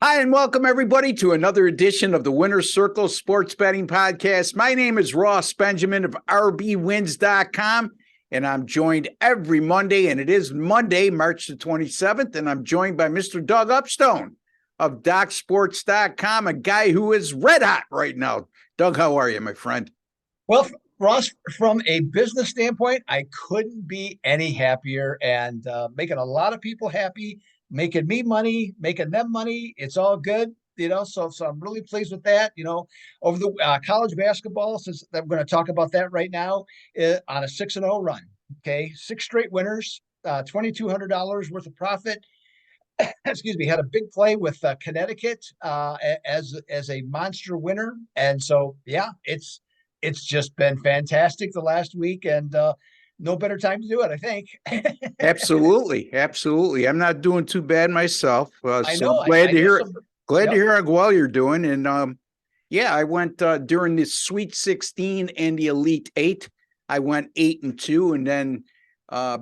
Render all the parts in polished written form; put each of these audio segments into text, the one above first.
Hi, and welcome everybody to another edition of the Winner's Circle Sports Betting Podcast. My name is Ross Benjamin of rbwins.com, and I'm joined every Monday, and it is Monday, March the 27th, and I'm joined by Mr. Doug Upstone of DocSports.com, a guy who is red hot right now. Doug, how are you, my friend? Well, Ross, from a business standpoint, I couldn't be any happier and making a lot of people happy, making me money, making them money. It's all good, so I'm really pleased with that. Over the college basketball, since I'm going to talk about that right now, on a 6-0 run. Okay, 6 straight winners, $2,200 worth of profit. Excuse me, had a big play with Connecticut as a monster winner, and so yeah, it's just been fantastic the last week, and no better time to do it, I think. Absolutely. I'm not doing too bad myself. I So know. I'm glad I to know hear some. glad to Yep. hear how well you're doing. And I went during the Sweet 16 and the Elite 8. I went 8-2, and then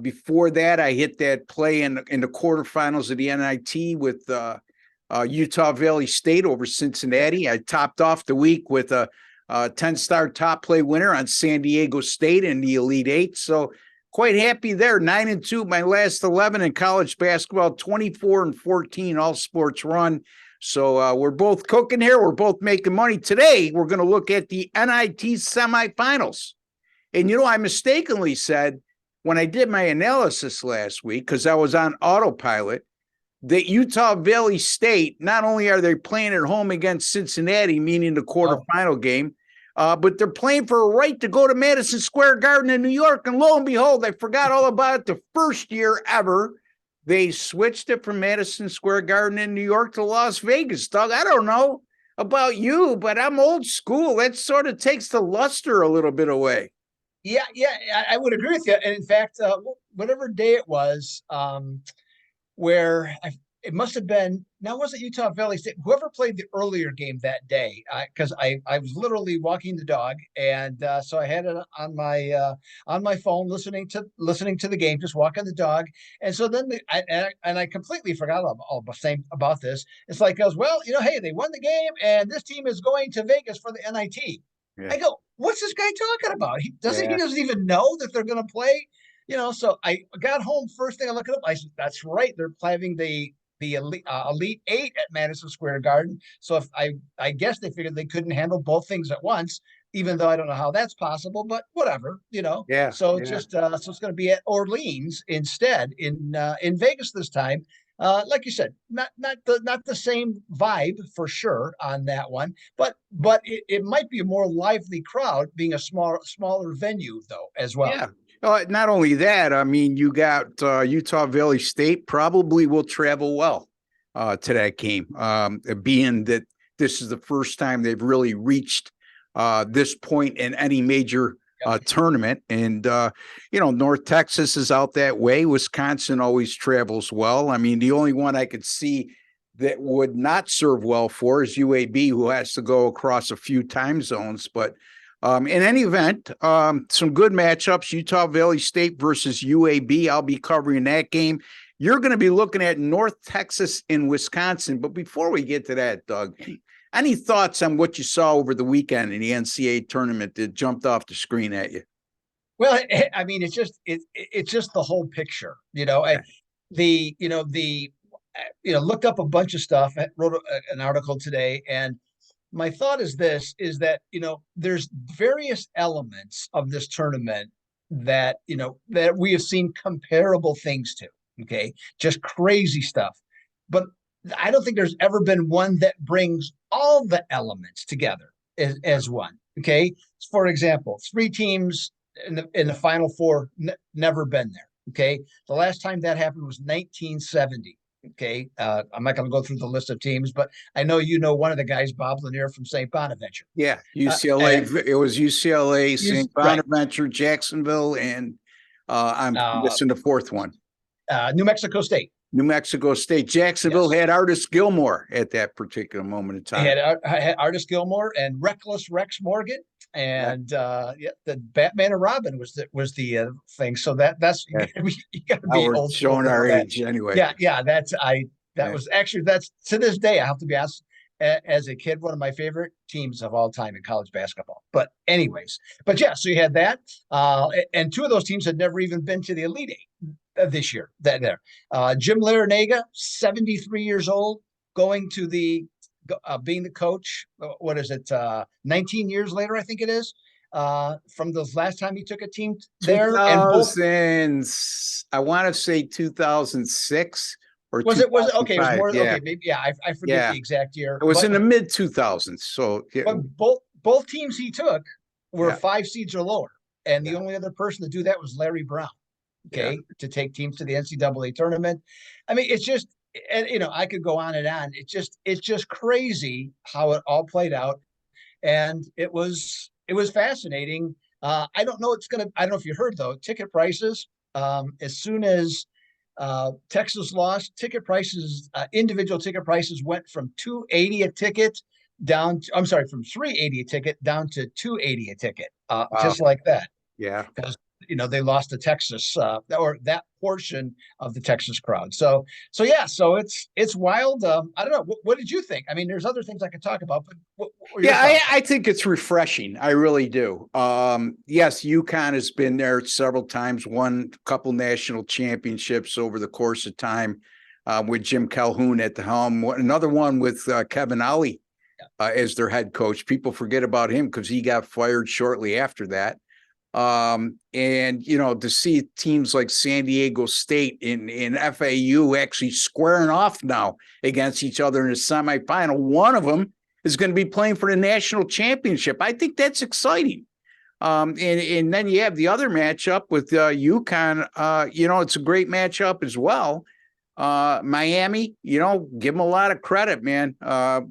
before that, I hit that play in the quarterfinals of the NIT with Utah Valley State over Cincinnati. I topped off the week with a 10-star top play winner on San Diego State in the Elite 8. So quite happy there. 9-2, my last 11 in college basketball, 24-14, all sports run. So we're both cooking here. We're both making money. Today, we're going to look at the NIT Semifinals. And, I mistakenly said when I did my analysis last week, because I was on autopilot, that Utah Valley State, not only are they playing at home against Cincinnati, meaning the quarterfinal game, but they're playing for a right to go to Madison Square Garden in New York. And lo and behold, I forgot all about it. The first year ever, they switched it from Madison Square Garden in New York to Las Vegas. Doug, I don't know about you, but I'm old school. That sort of takes the luster a little bit away. Yeah, I would agree with you. And in fact, whatever day it was, where it must have been, now was it Utah Valley State, whoever played the earlier game that day, because I was literally walking the dog, and so I had it on my phone listening to the game, just walking the dog. And so then I completely forgot about this. It's like goes, well, hey, they won the game and this team is going to Vegas for the NIT. Yeah. I go, what's this guy talking about? He doesn't even know that they're going to play. So I got home, first thing I look it up. I said, that's right. They're playing the Elite 8 at Madison Square Garden. So if I guess they figured they couldn't handle both things at once, even though I don't know how that's possible, but whatever, Yeah. So it's just so it's going to be at Orleans instead in Vegas this time. Like you said, not the same vibe for sure on that one, but it might be a more lively crowd being a smaller venue though as well. Yeah. Not only that, I mean, you got Utah Valley State probably will travel well to that game, being that this is the first time they've really reached this point in any major tournament. And, North Texas is out that way. Wisconsin always travels well. I mean, the only one I could see that would not serve well for is UAB, who has to go across a few time zones. But in any event, some good matchups, Utah Valley State versus UAB. I'll be covering that game. You're going to be looking at North Texas and Wisconsin. But before we get to that, Doug, any thoughts on what you saw over the weekend in the NCAA tournament that jumped off the screen at you? Well, I mean, it's just the whole picture, looked up a bunch of stuff, wrote an article today, and my thought is that there's various elements of this tournament that that we have seen comparable things to. Okay, just crazy stuff, but I don't think there's ever been one that brings all the elements together as one. Okay, for example, 3 teams in the Final Four, never been there. Okay, the last time that happened was 1970. Okay, I'm not going to go through the list of teams, but I know one of the guys, Bob Lanier from St. Bonaventure. Yeah, UCLA. It was UCLA, St. Bonaventure, right. Jacksonville, and I'm missing the fourth one. New Mexico State. New Mexico State. Jacksonville had Artis Gilmore at that particular moment in time. Had Artis Gilmore and Reckless Rex Morgan, and the Batman and Robin was the thing. So that's you got to be old. Showing our age anyway. Yeah, that's That was actually, that's to this day, I have to be honest, as a kid, one of my favorite teams of all time in college basketball. But anyways, but yeah, so you had that. And two of those teams had never even been to the Elite Eight this year. Jim Larinaga, 73 years old, going to the being the coach. What is it? 19 years later, I think it is. From the last time he took a team there, and both, I want to say 2006 or was it okay? It was 2005. more. Yeah, Okay, maybe, yeah. I forget yeah. the exact year. It was in the mid 2000s. So yeah, But both teams he took were yeah, 5 seeds or lower, and the yeah, only other person to do that was Larry Brown. yeah. Okay, to take teams to the NCAA tournament. I mean, it's just, and I could go on and on. It's just crazy how it all played out, and it was fascinating. I don't know. I don't know if you heard though. Ticket prices. As soon as Texas lost, ticket prices, individual ticket prices went from $280 a ticket down. I'm sorry, from $380 a ticket down to $280 a ticket, Wow. just like that, Yeah. because they lost the Texas, or that portion of the Texas crowd. So yeah, so it's wild. I don't know. What did you think? I mean, there's other things I could talk about, but what were your Yeah, thoughts? I think it's refreshing. I really do. Yes, UConn has been there several times, won a couple national championships over the course of time, with Jim Calhoun at the helm. Another one with Kevin Ollie as their head coach. People forget about him because he got fired shortly after that. And to see teams like San Diego State and FAU actually squaring off now against each other in a semifinal. One of them is going to be playing for the national championship. I think that's exciting. And then you have the other matchup with UConn. It's a great matchup as well. Miami, give them a lot of credit, man.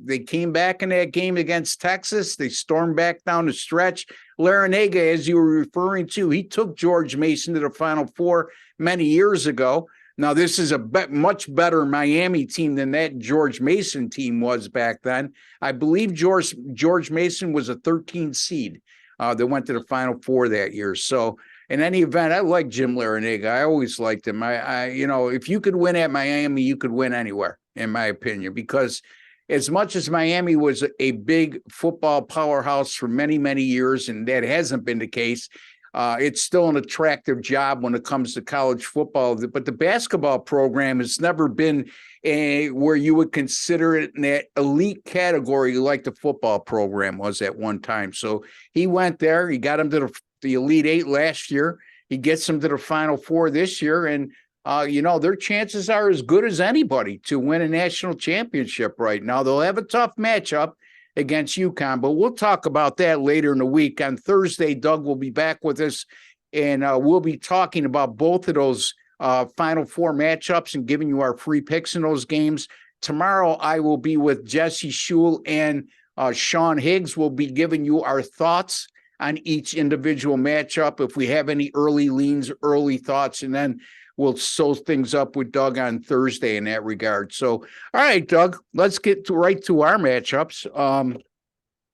They came back in that game against Texas. They stormed back down the stretch. Larinaga, as you were referring to, he took George Mason to the Final Four many years ago. Now, this is a much better Miami team than that George Mason team was back then. I believe George Mason was a 13 seed that went to the Final Four that year. So, in any event, I like Jim Larinaga. I always liked him. If you could win at Miami, you could win anywhere, in my opinion, because as much as Miami was a big football powerhouse for many, many years, and that hasn't been the case, it's still an attractive job when it comes to college football. But the basketball program has never been where you would consider it in that elite category like the football program was at one time. So he went there. He got him to the Elite Eight last year. He gets them to the Final Four this year. And, their chances are as good as anybody to win a national championship right now. They'll have a tough matchup against UConn, but we'll talk about that later in the week. On Thursday, Doug will be back with us, and we'll be talking about both of those Final Four matchups and giving you our free picks in those games. Tomorrow, I will be with Jesse Shule and Sean Higgs. Will be giving you our thoughts on each individual matchup, if we have any early leans, early thoughts, and then we'll sew things up with Doug on Thursday in that regard. So, all right, Doug, let's get right to our matchups.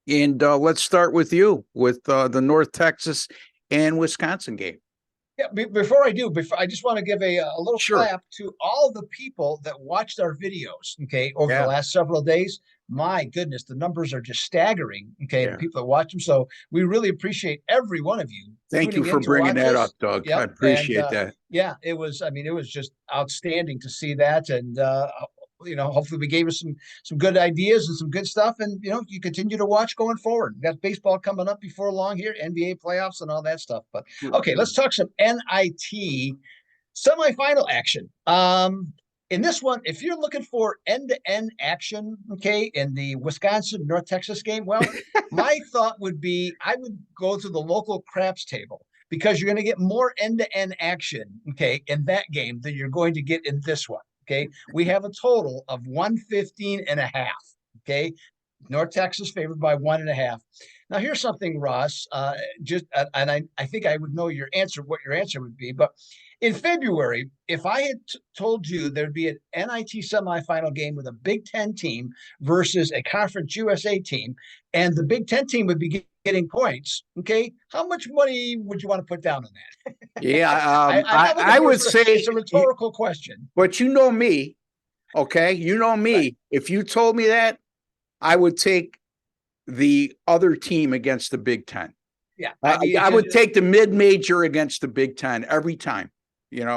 And let's start with you with the North Texas and Wisconsin game. Yeah, before I do, I just want to give a little Sure. clap to all the people that watched our videos, okay, over the last several days. My goodness, the numbers are just staggering, okay, the people that watch them. So we really appreciate every one of you. Thank you for bringing that up, Doug. Yep. I appreciate that. Yeah, it was just outstanding to see that. And, hopefully we gave us some good ideas and some good stuff. And, you continue to watch going forward. We got baseball coming up before long here, NBA playoffs and all that stuff. But okay, let's talk some NIT semifinal action. In this one, if you're looking for end-to-end action, okay, in the Wisconsin North Texas game, well, my thought would be I would go to the local craps table, because you're going to get more end-to-end action, okay, in that game than you're going to get in this one. Okay, we have a total of 115.5. Okay, North Texas favored by 1.5. Now, here's something, Ross. And I think I would know your answer, what your answer would be. But in February, if I had told you there'd be an NIT semifinal game with a Big Ten team versus a Conference USA team, and the Big Ten team would be getting points, okay, how much money would you want to put down on that? Yeah, I would say it's a rhetorical question. But you know me, Okay. You know me. Right. If you told me that, I would take the other team against the Big Ten. Yeah. I, I mean, I would take the mid-major against the Big Ten every time,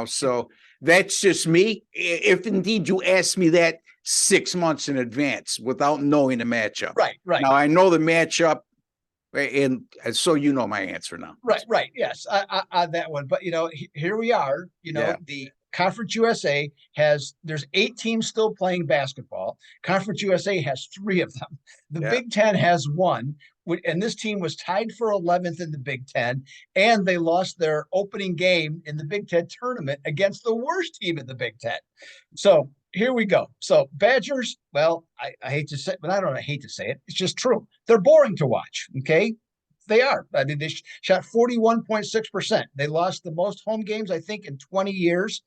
so that's just me. If indeed you asked me that 6 months in advance without knowing the matchup. right, right. Now I know the matchup, and so you know my answer now. Right. Yes, I that one. But here we are. Yeah. The Conference USA there's 8 teams still playing basketball. Conference USA has 3 of them. The Yeah. Big Ten has 1, and this team was tied for 11th in the Big Ten, and they lost their opening game in the Big Ten tournament against the worst team in the Big Ten. So here we go. So Badgers, well, I hate to say, but I don't hate to say it. It's just true. They're boring to watch. Okay. They are. I mean, they shot 41.6%. They lost the most home games, I think, in 20 years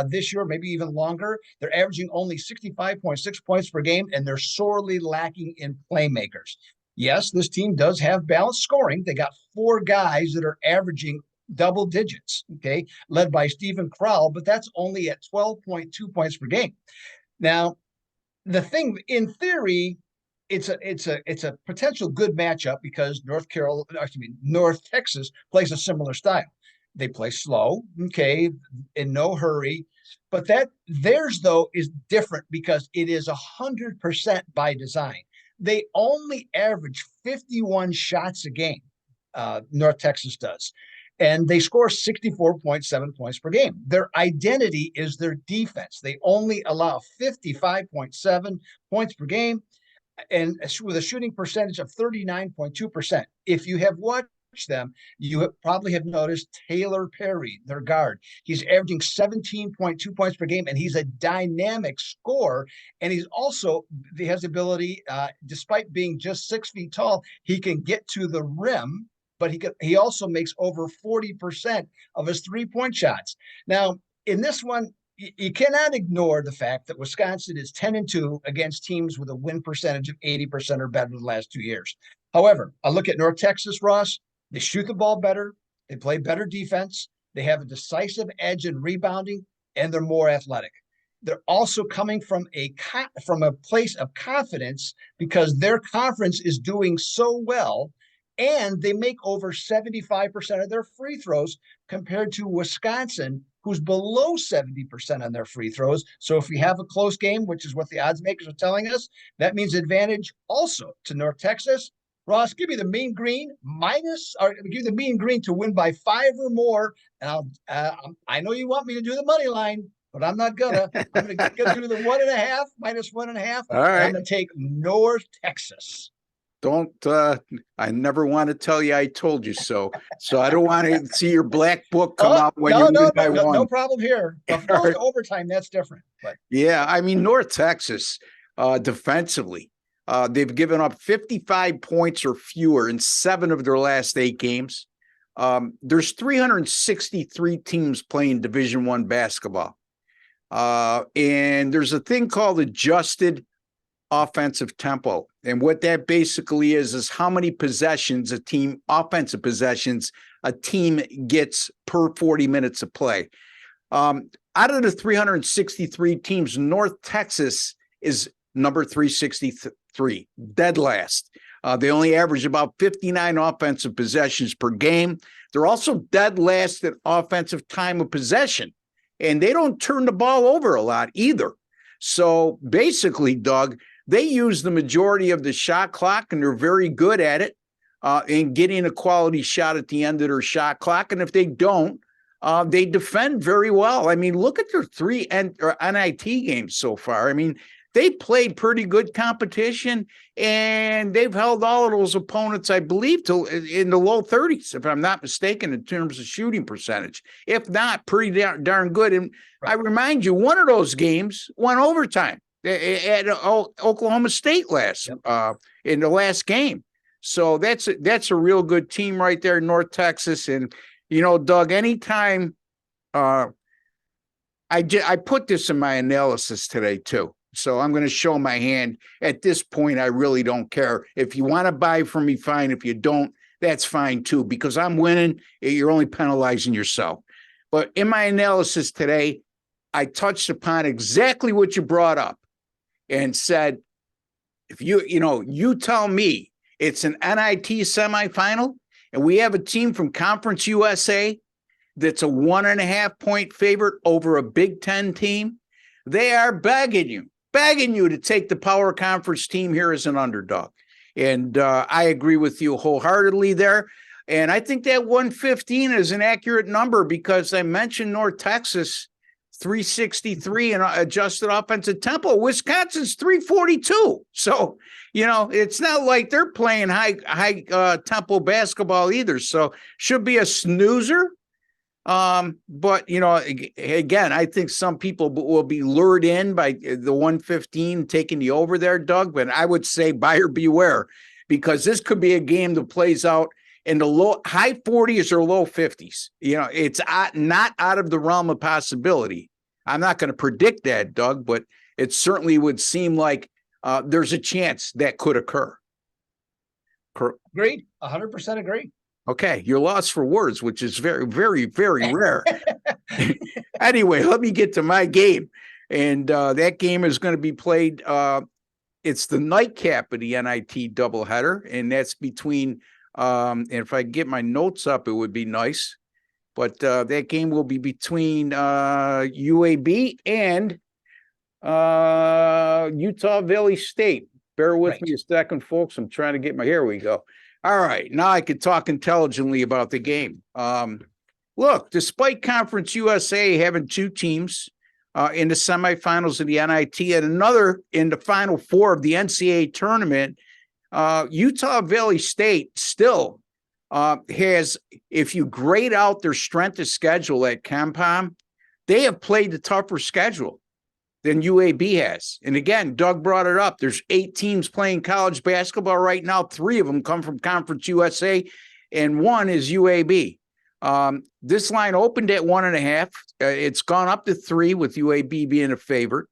this year, maybe even longer. They're averaging only 65.6 points per game, and they're sorely lacking in playmakers. Yes, this team does have balanced scoring. They got 4 guys that are averaging double digits, okay, led by Stephen Crowell, but that's only at 12.2 points per game. Now, the thing, in theory, it's a potential good matchup because North Texas plays a similar style. They play slow, okay, in no hurry, but that theirs though is different because it is 100% by design. They only average 51 shots a game. North Texas does. And they score 64.7 points per game. Their identity is their defense. They only allow 55.7 points per game and with a shooting percentage of 39.2%. If you have watched them, you probably have noticed Taylor Perry, their guard. He's averaging 17.2 points per game, and he's a dynamic scorer. And he has the ability, despite being just 6 feet tall, he can get to the rim, but he also makes over 40% of his 3-point shots. Now, in this one, you cannot ignore the fact that Wisconsin is 10-2 against teams with a win percentage of 80% or better the last 2 years. However, I look at North Texas, Ross. They shoot the ball better. They play better defense. They have a decisive edge in rebounding, and they're more athletic. They're also coming from a place of confidence because their conference is doing so well, and they make over 75% of their free throws compared to Wisconsin, who's below 70% on their free throws. So if we have a close game, which is what the odds makers are telling us, that means advantage also to North Texas. Ross, give me the mean green give the mean green to win by 5 or more. And I know you want me to do the money line, but I'm not gonna. I'm gonna do the 1.5 minus 1.5. All right. I'm gonna take North Texas. Don't I never want to tell you I told you so. So I don't want to see your black book come out when you win by 1. No problem here. If it goes to overtime, that's different. But yeah, I mean, North Texas defensively, they've given up 55 points or fewer in 7 of their last 8 games. There's 363 teams playing Division I basketball. And there's a thing called adjusted offensive tempo. And what that basically is how many possessions offensive possessions a team gets per 40 minutes of play. Out of the 363 teams, North Texas is number 363, dead last. They only average about 59 offensive possessions per game. They're also dead last at offensive time of possession, and they don't turn the ball over a lot either. So basically, Doug, they use the majority of the shot clock, and they're very good at it in getting a quality shot at the end of their shot clock. And if they don't, they defend very well. I mean, look at their 3 NIT games so far. I mean, they played pretty good competition, and they've held all of those opponents, I believe, in the low 30s, if I'm not mistaken, in terms of shooting percentage. If not, pretty darn good. And I remind you, one of those games went overtime at Oklahoma State in the last game. So that's a real good team right there in North Texas. And, Doug, anytime I put this in my analysis today too. So I'm going to show my hand. At this point, I really don't care. If you want to buy from me, fine. If you don't, that's fine too, because I'm winning. You're only penalizing yourself. But in my analysis today, I touched upon exactly what you brought up and said, if you tell me it's an NIT semifinal and we have a team from Conference USA that's a 1.5 point favorite over a Big Ten team, they are begging you to take the power conference team here as an underdog. And I agree with you wholeheartedly there. And I think that 115 is an accurate number because I mentioned North Texas, 363 and adjusted offensive tempo. Wisconsin's 342. So, it's not like they're playing high tempo basketball either. So should be a snoozer. But again, I think some people will be lured in by the 115 taking the over there, Doug. But I would say buyer beware, because this could be a game that plays out in the high 40s or low 50s. It's not out of the realm of possibility. I'm not going to predict that, Doug, but it certainly would seem like there's a chance that could occur. Agreed. 100% agree. Okay, you're lost for words, which is very, very, very rare. Anyway, let me get to my game. And that game is going to be played. It's the nightcap of the NIT doubleheader, and that's between, and if I get my notes up, it would be nice. But that game will be between UAB and Utah Valley State. Bear with me a second, folks. I'm trying to get here we go. All right, now I can talk intelligently about the game. Look, despite Conference USA having two teams in the semifinals of the NIT and another in the Final Four of the NCAA tournament, Utah Valley State still has, if you grade out their strength of schedule at Compom, they have played the tougher schedule than UAB has. And again, Doug brought it up. There's 8 teams playing college basketball right now. 3 of them come from Conference USA, and 1 is UAB. This line opened at 1.5. It's gone up to 3 with UAB being a favorite.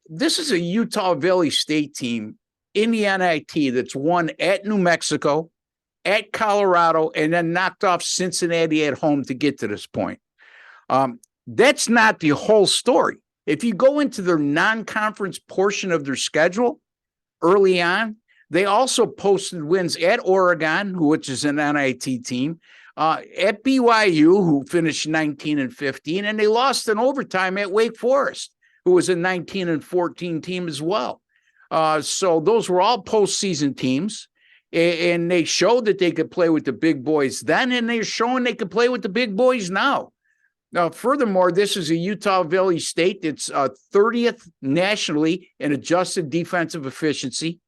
This is a Utah Valley State team in the NIT that's won at New Mexico, at Colorado, and then knocked off Cincinnati at home to get to this point. That's not the whole story. If you go into their non-conference portion of their schedule early on, they also posted wins at Oregon, which is an NIT team, at BYU, who finished 19-15, and they lost in overtime at Wake Forest, who was a 19-14 team as well. So those were all postseason teams, and they showed that they could play with the big boys then, and they're showing they could play with the big boys now. Now, furthermore, this is a Utah Valley State that's 30th nationally in adjusted defensive efficiency.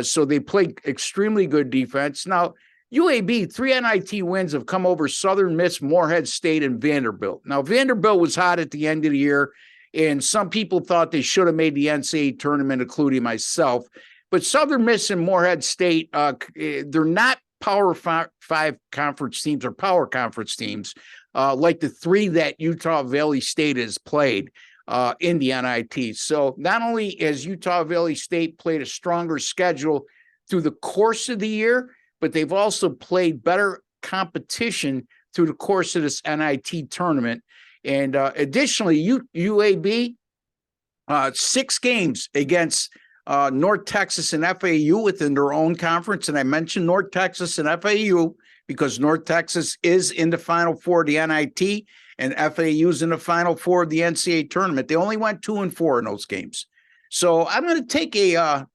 So they play extremely good defense. Now, UAB, 3 NIT wins have come over Southern Miss, Morehead State, and Vanderbilt. Now, Vanderbilt was hot at the end of the year, and some people thought they should have made the NCAA tournament, including myself. But Southern Miss and Morehead State, they're not Power 5 conference teams or power conference teams. Like the 3 that Utah Valley State has played in the NIT. So not only has Utah Valley State played a stronger schedule through the course of the year, but they've also played better competition through the course of this NIT tournament. And additionally, UAB, 6 games against North Texas and FAU within their own conference. And I mentioned North Texas and FAU because North Texas is in the Final Four of the NIT and FAU is in the Final Four of the NCAA tournament. They only went 2-4 in those games. So I'm going to take a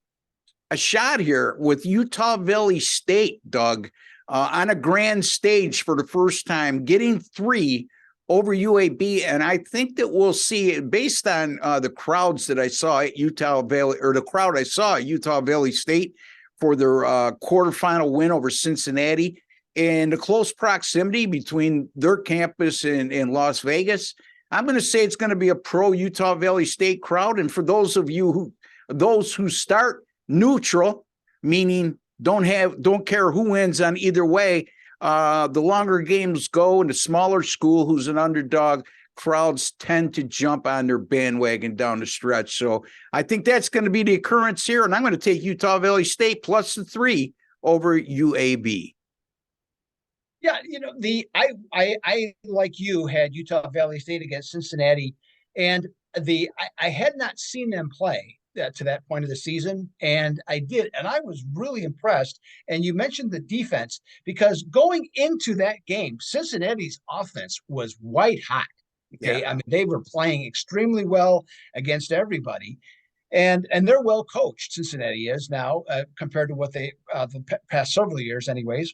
shot here with Utah Valley State, Doug, on a grand stage for the first time, getting 3 over UAB. And I think that we'll see, based on the crowds that I saw at Utah Valley, or the crowd I saw at Utah Valley State for their quarterfinal win over Cincinnati, and the close proximity between their campus and Las Vegas, I'm going to say it's going to be a pro Utah Valley State crowd. And for those of you who start neutral, meaning don't care who wins on either way, the longer games go and the smaller school who's an underdog, crowds tend to jump on their bandwagon down the stretch. So I think that's going to be the occurrence here. And I'm going to take Utah Valley State plus the 3 over UAB. Yeah, I like you had Utah Valley State against Cincinnati And I had not seen them play to that point of the season, and I did, and I was really impressed. And you mentioned the defense, because going into that game, Cincinnati's offense was white hot. Yeah. Okay, I mean, they were playing extremely well against everybody, and they're well coached. Cincinnati is now, compared to what they the past several years, anyways.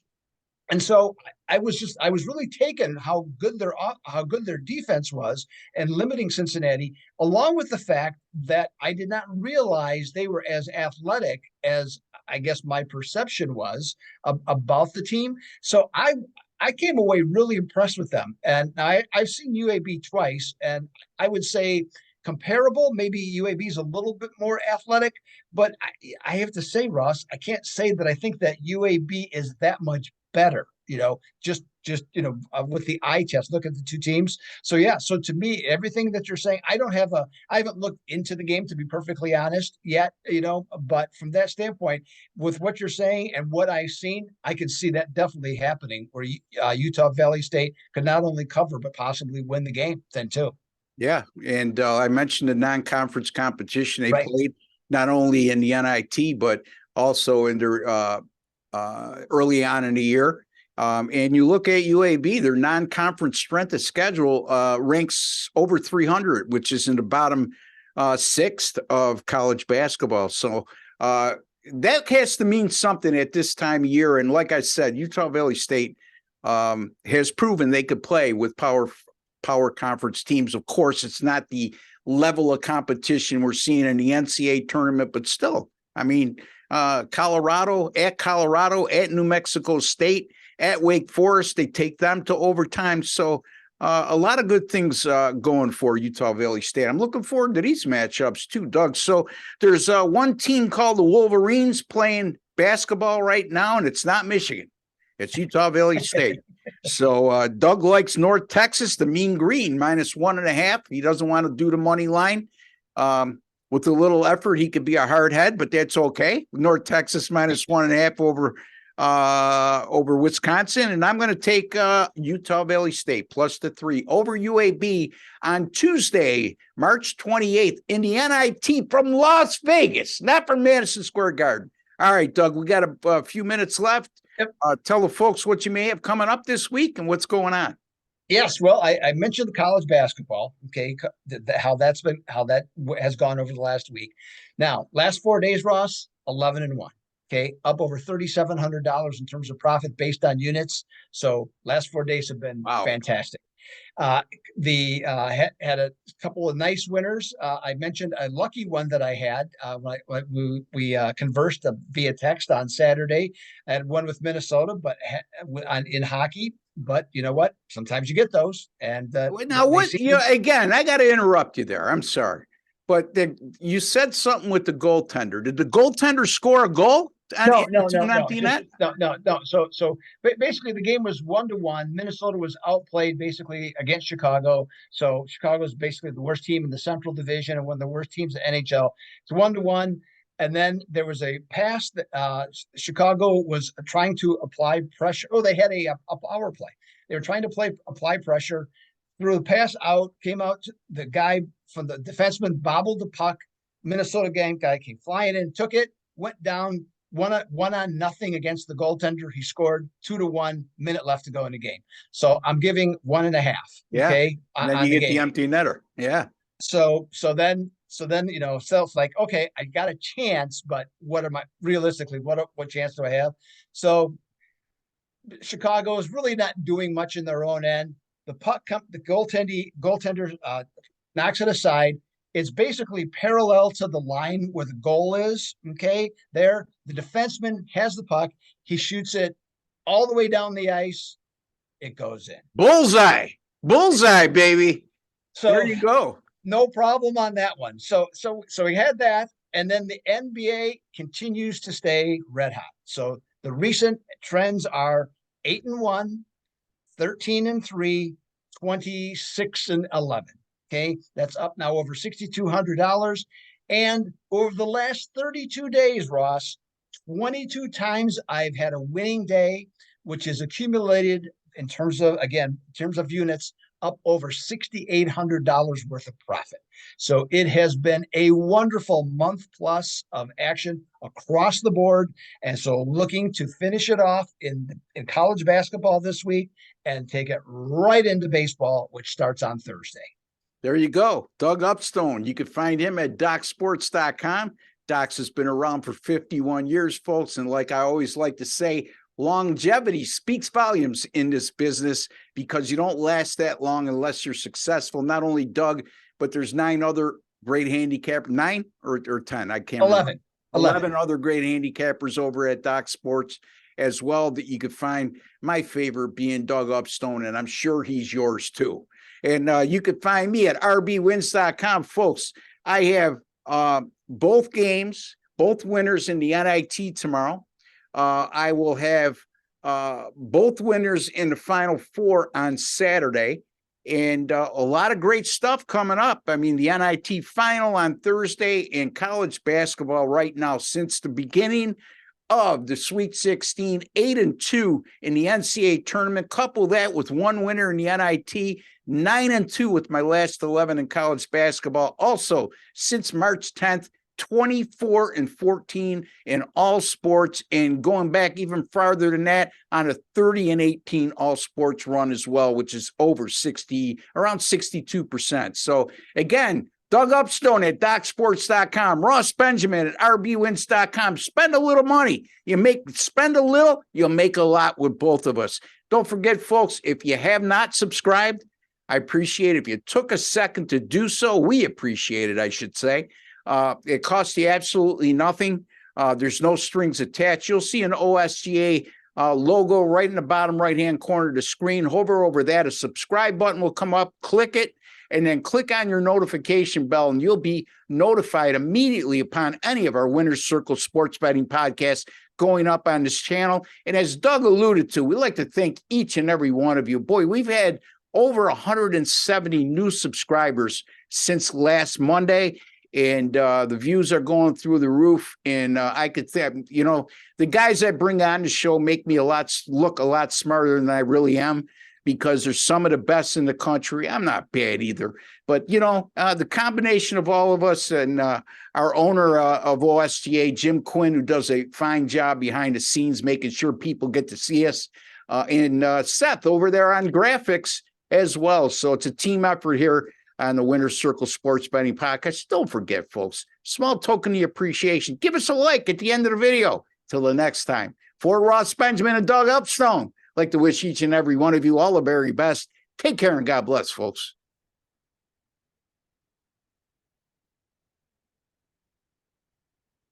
And so I was really taken how good their defense was, and limiting Cincinnati, along with the fact that I did not realize they were as athletic as I guess my perception was about the team. So I came away really impressed with them. And I've seen UAB twice, and I would say comparable. Maybe UAB is a little bit more athletic, but I have to say, Ross, I can't say that I think that UAB is that much better. With the eye test, look at the two teams. So yeah, so to me, everything that you're saying, I haven't looked into the game, to be perfectly honest yet, but from that standpoint, with what you're saying and what I've seen, I could see that definitely happening, where Utah Valley State could not only cover but possibly win the game then too. Yeah. And I mentioned the non-conference competition they Right. played, not only in the NIT, but also in their early on in the year. And you look at UAB, their non-conference strength of schedule ranks over 300, which is in the bottom sixth of college basketball. So that has to mean something at this time of year. And like I said, Utah Valley State has proven they could play with power conference teams. Of course, it's not the level of competition we're seeing in the NCAA tournament, but still, I mean, Colorado, at New Mexico State, at Wake Forest, they take them to overtime. So a lot of good things going for Utah Valley State. I'm looking forward to these matchups too, Doug. So there's one team called the Wolverines playing basketball right now, and it's not Michigan. It's Utah Valley State. So Doug likes North Texas, the Mean Green, -1.5. He doesn't want to do the money line. With a little effort, he could be a hard head, but that's okay. North Texas -1.5 over Wisconsin. And I'm going to take Utah Valley State +3 over UAB on Tuesday, March 28th in the NIT from Las Vegas, not from Madison Square Garden. All right, Doug, we got a few minutes left. Yep. Tell the folks what you may have coming up this week and what's going on. Yes, well, I mentioned the college basketball, okay, how that has gone over the last week. Now, last 4 days, Ross, 11-1, okay, up over $3,700 in terms of profit based on units. So last 4 days have been fantastic. Had a couple of nice winners. I mentioned a lucky one that I had when we conversed via text on Saturday. I had one with Minnesota, but in hockey. But you know what? Sometimes you get those. And now, again, I got to interrupt you there. I'm sorry, but you said something with the goaltender. Did the goaltender score a goal? No. So basically, the game was 1-1. Minnesota was outplayed basically against Chicago. So Chicago is basically the worst team in the Central Division and one of the worst teams in NHL. It's 1-1. And then there was a pass that Chicago was trying to apply pressure. Oh, they had a power play. They were trying to apply pressure. Threw the pass out, came out. The guy from the defenseman bobbled the puck. Minnesota guy came flying in, took it, went down. 1-0 against the goaltender. He scored 2-1, minute left to go in the game. So I'm giving 1.5. Yeah. Okay. And then you get the empty netter. Yeah. So then, so it's like, okay, I got a chance, but what chance do I have? So Chicago is really not doing much in their own end. The goaltender knocks it aside. It's basically parallel to the line where the goal is. Okay, there, the defenseman has the puck. He shoots it all the way down the ice. It goes in. Bullseye, baby. So there you go. No problem on that one. So we had that, and then the NBA continues to stay red hot. So the recent trends are 8-1, 13-3, 26-11. Okay, that's up now over $6,200. And over the last 32 days, Ross, 22 times I've had a winning day, which is accumulated in terms of units, up over $6,800 worth of profit. So it has been a wonderful month plus of action across the board. And so looking to finish it off in college basketball this week and take it right into baseball, which starts on Thursday. There you go. Doug Upstone. You can find him at docsports.com. Doc's has been around for 51 years, folks. And like I always like to say, longevity speaks volumes in this business because you don't last that long unless you're successful. Not only Doug, but there's 9 other great handicappers, 9 or 10. I can't 11. remember. 11 other great handicappers over at Doc Sports as well that you could find. My favorite being Doug Upstone, and I'm sure he's yours too. And you could find me at rbwins.com, folks. I have both games, both winners in the NIT tomorrow. I will have both winners in the Final Four on Saturday, and a lot of great stuff coming up. I mean, the NIT final on Thursday, and college basketball right now since the beginning of the Sweet 16, 8-2 in the NCAA tournament. Couple that with one winner in the NIT, 9-2 with my last 11 in college basketball. Also, since March 10th, 24-14 in all sports, and going back even farther than that on a 30-18 all sports run as well, which is over 60, around 62%. So again, Doug Upstone at DocSports.com, Ross Benjamin at RBWins.com. Spend a little money. Spend a little, you'll make a lot with both of us. Don't forget, folks, if you have not subscribed, I appreciate it. If you took a second to do so, we appreciate it, I should say. It costs you absolutely nothing. There's no strings attached. You'll see an OSGA logo right in the bottom right-hand corner of the screen. Hover over that. A subscribe button will come up. Click it, and then click on your notification bell, and you'll be notified immediately upon any of our Winner's Circle sports betting podcasts going up on this channel. And as Doug alluded to, we'd like to thank each and every one of you. Boy, we've had over 170 new subscribers since last Monday. And the views are going through the roof. And I could think, the guys that bring on the show make me look a lot smarter than I really am, because there's some of the best in the country. I'm not bad either. But, the combination of all of us and our owner of OSGA, Jim Quinn, who does a fine job behind the scenes, making sure people get to see us, and Seth over there on graphics as well. So it's a team effort here on the Winner's Circle Sports Betting Podcast. Don't forget, folks, small token of appreciation. Give us a like at the end of the video. Till the next time. For Ross Benjamin and Doug Upstone, I'd like to wish each and every one of you all the very best. Take care and God bless, folks.